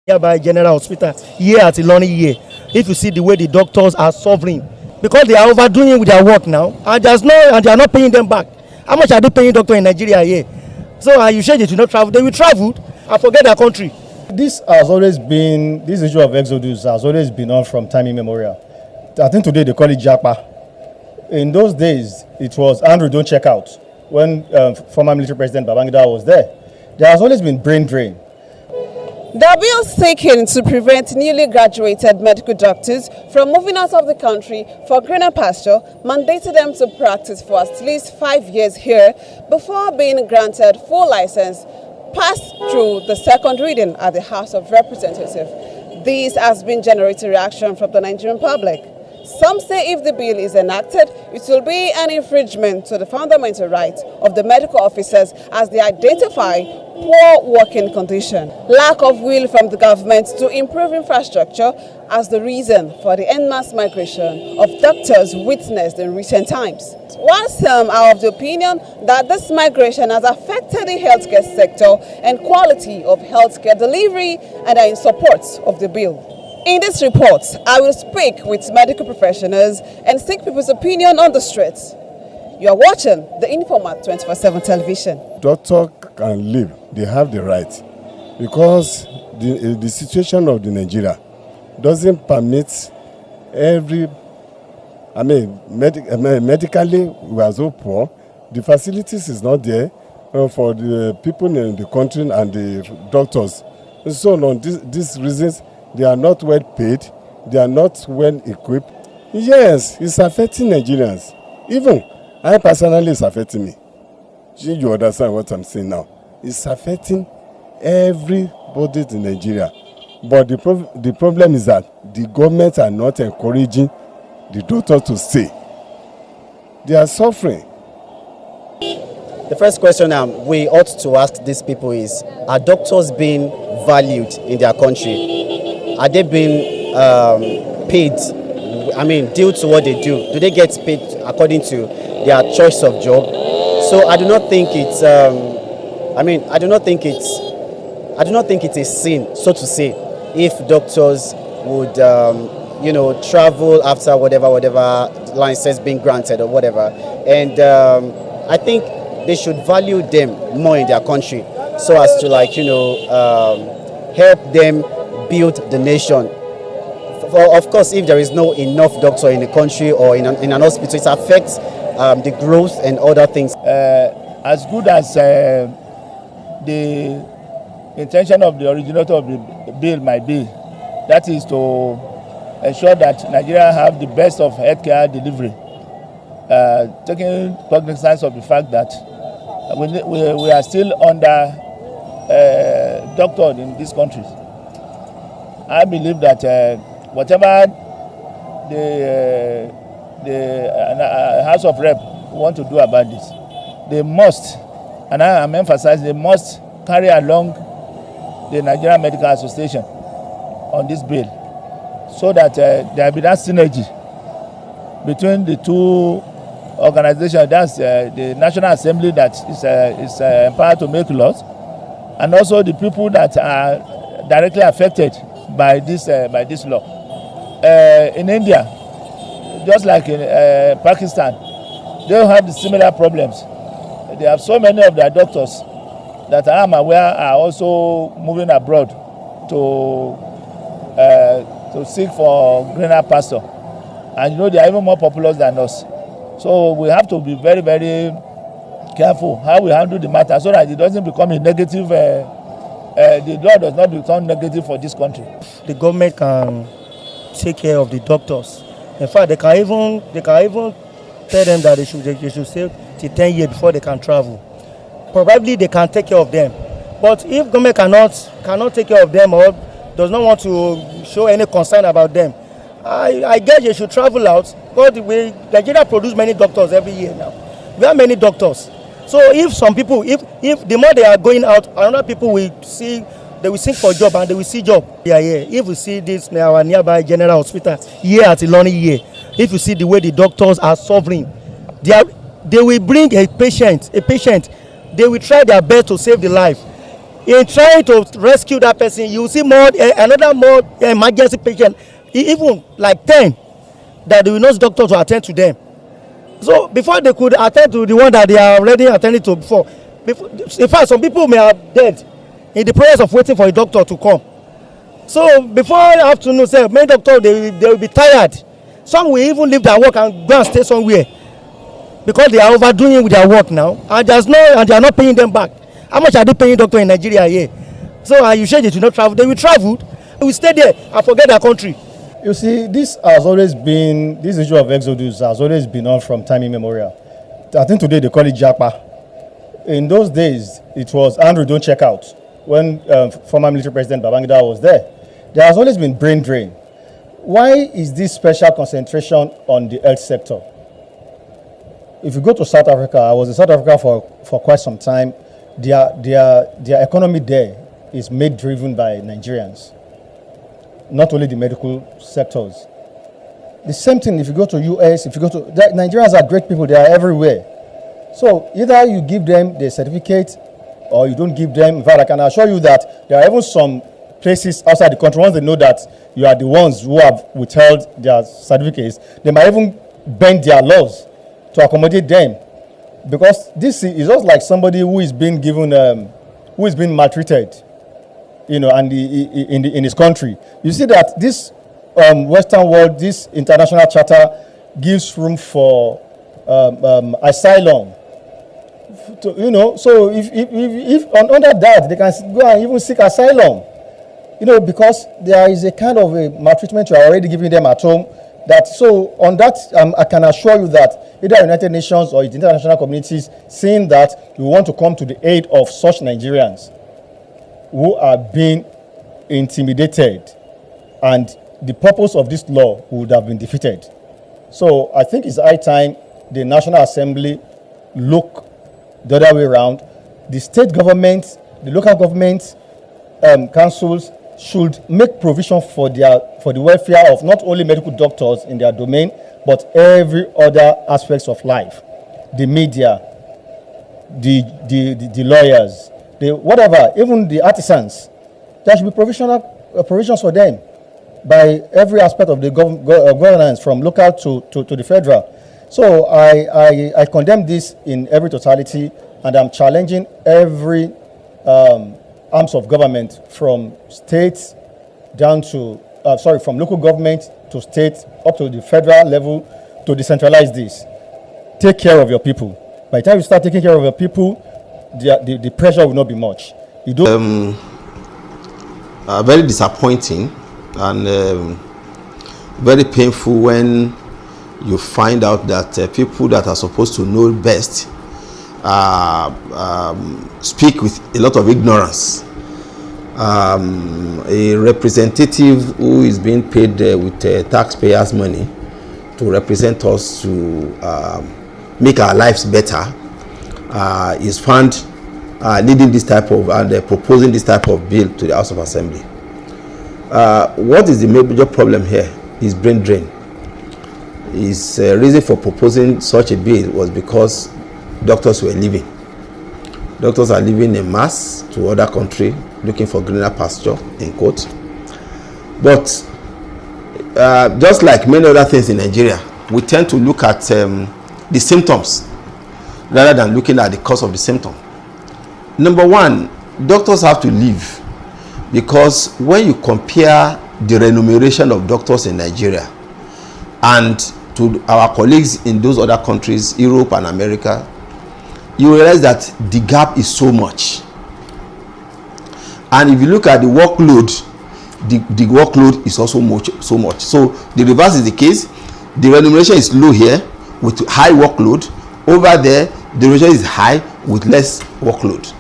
Nearby General Hospital here at Ilorin here. If you see the way the doctors are suffering because they are overdoing with their work now, and they are not paying them back. How much are they paying doctor in Nigeria here? So you say they should not travel. They will travel and forget their country. This issue of exodus has always been on from time immemorial. I think today they call it Japa. In those days, it was Andrew, don't check out. When former military president Babangida was there has always been brain drain. There are bills taken to prevent newly graduated medical doctors from moving out of the country for greener pasture, mandating them to practice for at least 5 years here before being granted full license, passed through the second reading at the House of Representatives. This has been generating reaction from the Nigerian public. Some say if the bill is enacted, it will be an infringement to the fundamental rights of the medical officers as they identify poor working condition. Lack of will from the government to improve infrastructure as the reason for the en masse migration of doctors witnessed in recent times. While some are of the opinion that this migration has affected the healthcare sector and quality of healthcare delivery and are in support of the bill. In this report, I will speak with medical professionals and seek people's opinion on the streets. You are watching the Informat 24/7 television. Doctor can live, they have the right, because the situation of the Nigeria doesn't permit medically we are so poor, the facilities is not there for the people in the country and the doctors. So on these reasons, they are not well paid, they are not well equipped. Yes, it's affecting Nigerians. Even I personally, it's affecting me. You understand what I'm saying now? It's affecting everybody in Nigeria. But the problem is that the government are not encouraging the doctors to stay. They are suffering. The first question we ought to ask these people is, are doctors being valued in their country? Are they being paid, due to what they do? Do they get paid according to their choice of job? So I do not think it's, I do not think it's a sin, so to say, if doctors would, travel after whatever license being granted or whatever. And I think they should value them more in their country so as to, help them build the nation. Of course, if there is no enough doctor in the country or in an hospital, it affects the growth and other things. As good as the intention of the originator of the bill might be, that is to ensure that Nigeria have the best of healthcare delivery, taking cognizance of the fact that we are still under doctored in this country. I believe that whatever the House of Rep want to do about this, they must, and I am emphasizing, they must carry along the Nigerian Medical Association on this bill, so that there will be that synergy between the two organizations. That's the National Assembly that is empowered to make laws, and also the people that are directly affected by this law. In India, just like in Pakistan, they have the similar problems. They have so many of their doctors that I am aware are also moving abroad to seek for greener pasture, and they are even more populous than us. So we have to be very, very careful how we handle the matter so that it doesn't become a negative. The law does not become negative for this country. The government can take care of the doctors. In fact, they can even tell them that they should stay till 10 years before they can travel. Probably they can take care of them. But if government cannot take care of them or does not want to show any concern about them, I guess they should travel out. Because Nigeria produce many doctors every year now. We have many doctors. So if some people, if the more they are going out, another people will see, they will seek for job and they will see job. Yeah. If we see this our nearby General Hospital here at Ilorin here, if you see the way the doctors are suffering, they will bring a patient. They will try their best to save the life. in trying to rescue that person, you see another more emergency patient, even like 10, that there will not doctor to attend to them. So before they could attend to the one that they are already attending to before, in fact, some people may have dead in the process of waiting for a doctor to come. So before afternoon, say many doctors they will be tired. Some will even leave their work and go and stay somewhere because they are overdoing with their work now, and they are not paying them back. How much are they paying doctor in Nigeria here? So you said they should not travel. They will travel, they will stay there and forget their country. You see, this issue of exodus has always been on from time immemorial. I think today they call it Japa. In those days, it was Andrew, don't check out. When former military president Babangida was there has always been brain drain. Why is this special concentration on the health sector? If you go to South Africa, I was in South Africa for quite some time. Their economy there is made driven by Nigerians, not only the medical sectors. The same thing if you go to US, Nigerians are great people, they are everywhere. So either you give them the certificate or you don't give them. In fact, I can assure you that there are even some places outside the country, once they know that you are the ones who have withheld their certificates, they might even bend their laws to accommodate them. Because this is just like somebody who is being maltreated, and in his country. You see that this Western world, this international charter gives room for asylum. So if under that they can go and even seek asylum, because there is a kind of a maltreatment you are already giving them at home. On that, I can assure you that either United Nations or the international communities, seeing that you want to come to the aid of such Nigerians who are being intimidated, and the purpose of this law would have been defeated. So I think it's high time the National Assembly look the other way around. The state governments, the local governments, councils should make provision for the welfare of not only medical doctors in their domain, but every other aspects of life. The media, the lawyers, whatever, even the artisans. There should be provisions for them by every aspect of the governance, from local to the federal. So I condemn this in every totality, and I'm challenging every arms of government, from states down to, from local government to state up to the federal level, to decentralize this. Take care of your people. By the time you start taking care of your people, the pressure will not be much. You don't. Very disappointing and very painful when you find out that people that are supposed to know best speak with a lot of ignorance. A representative who is being paid with taxpayers' money to represent us, to make our lives better, is found leading this type of and proposing this type of bill to the House of Assembly. What is the major problem here is brain drain. His reason for proposing such a bill was because doctors were leaving. Doctors are leaving en masse to other countries looking for greener pasture, in quotes. But just like many other things in Nigeria, we tend to look at the symptoms rather than looking at the cause of the symptom. Number one, doctors have to leave because when you compare the remuneration of doctors in Nigeria and to our colleagues in those other countries, Europe and America, you realize that the gap is so much. And if you look at the workload, the workload is also so much. So the reverse is the case. The remuneration is low here with high workload. Over there, the remuneration is high with less workload.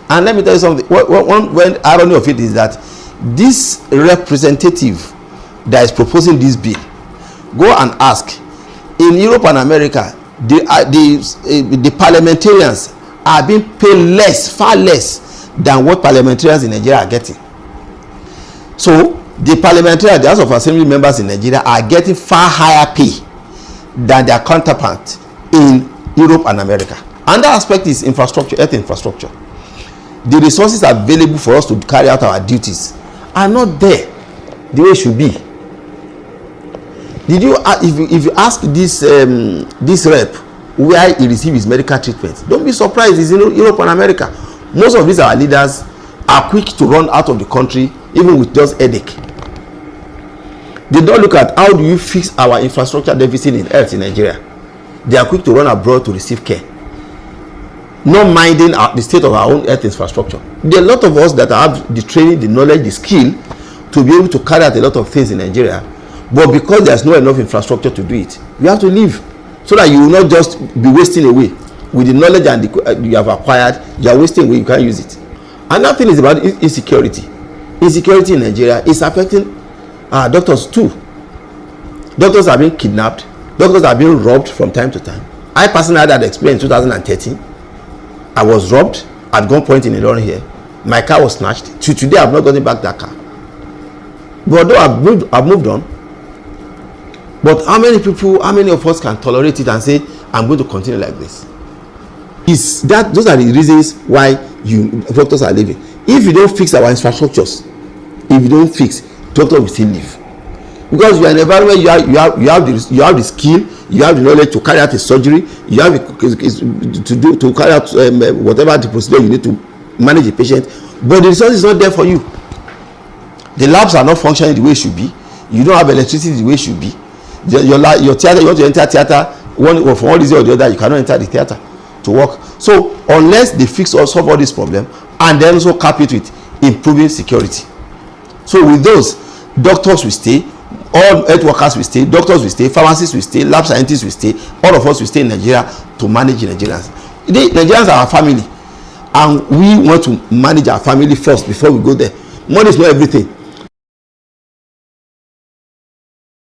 And let me tell you something. One irony of it is that this representative that is proposing this bill, go and ask. In Europe and America, the parliamentarians are being paid less, far less than what parliamentarians in Nigeria are getting. So the parliamentarians, the House of Assembly members in Nigeria are getting far higher pay than their counterparts in Europe and America. Another aspect is infrastructure, earth infrastructure. the resources available for us to carry out our duties are not there the way it should be. Did you if you ask this rep where he received his medical treatment, don't be surprised. It's in Europe and America. Most of these our leaders are quick to run out of the country even with just headache. They don't look at how do you fix our infrastructure deficit in health in Nigeria. They are quick to run abroad to receive care, not minding the state of our own health infrastructure. There are a lot of us that have the training, the knowledge, the skill to be able to carry out a lot of things in Nigeria, but because there's not enough infrastructure to do it, you have to leave so that you will not just be wasting away with the knowledge and you have acquired. You are wasting away, you can't use it. Another thing is about insecurity. Insecurity in Nigeria is affecting our doctors too. Doctors are being kidnapped. Doctors are being robbed from time to time. I personally had that experience in 2013. I was robbed at gunpoint in Ilorin here. My car was snatched. To today, I've not gotten back that car. But although I've moved on. But how many of us can tolerate it and say, I'm going to continue like this? Those are the reasons why doctors are leaving. If you don't fix our infrastructures, doctors will still leave. Because you are in an environment, you have the skill, you have the knowledge to carry out a surgery, you have to carry out whatever the procedure you need to manage a patient, but the resource is not there for you. The labs are not functioning the way it should be. You don't have electricity the way it should be. Your theater, you want to enter theater, for one reason or the other, you cannot enter the theater to work. So unless they solve all this problem and then also cap it with improving security. So with those, doctors will stay, all health workers will stay, doctors will stay, pharmacists will stay, lab scientists will stay, all of us will stay in Nigeria to manage Nigerians. Nigerians are our family, and we want to manage our family first before we go there. Money is not everything.